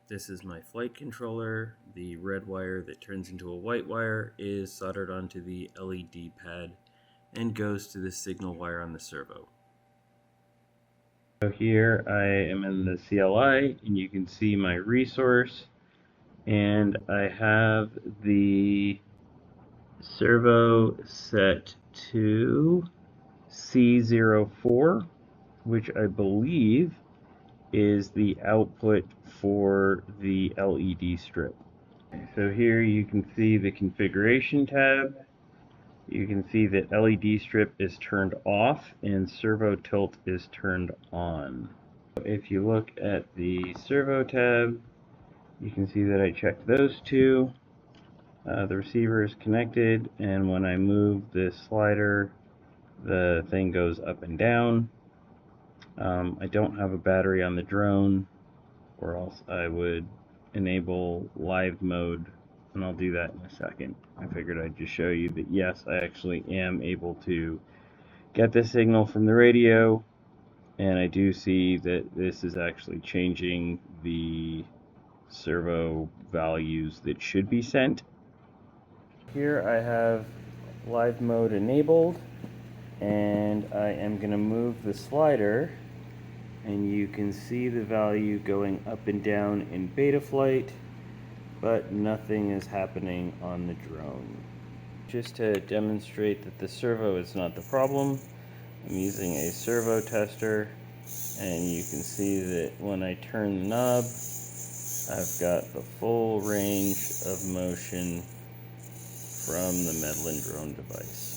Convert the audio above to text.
This is my flight controller. The red wire that turns into a white wire is soldered onto the LED pad and goes to the signal wire on the servo. So here I am in the CLI and you can see my resource, and I have the servo set to C04, which I believe is the output for the LED strip. So here you can see the configuration tab. You can see that LED strip is turned off and servo tilt is turned on. If you look at the servo tab, you can see that I checked those two. The receiver is connected, and when I move this slider, the thing goes up and down. I don't have a battery on the drone, or else I would enable live mode, and I'll do that in a second. I figured I'd just show you that yes, I actually am able to get the signal from the radio, and I do see that this is actually changing the servo values that should be sent. Here I have live mode enabled, and I am going to move the slider, and you can see the value going up and down in beta flight, but nothing is happening on the drone. Just to demonstrate that the servo is not the problem, I'm using a servo tester, and you can see that when I turn the knob, I've got the full range of motion from the Medlin drone device.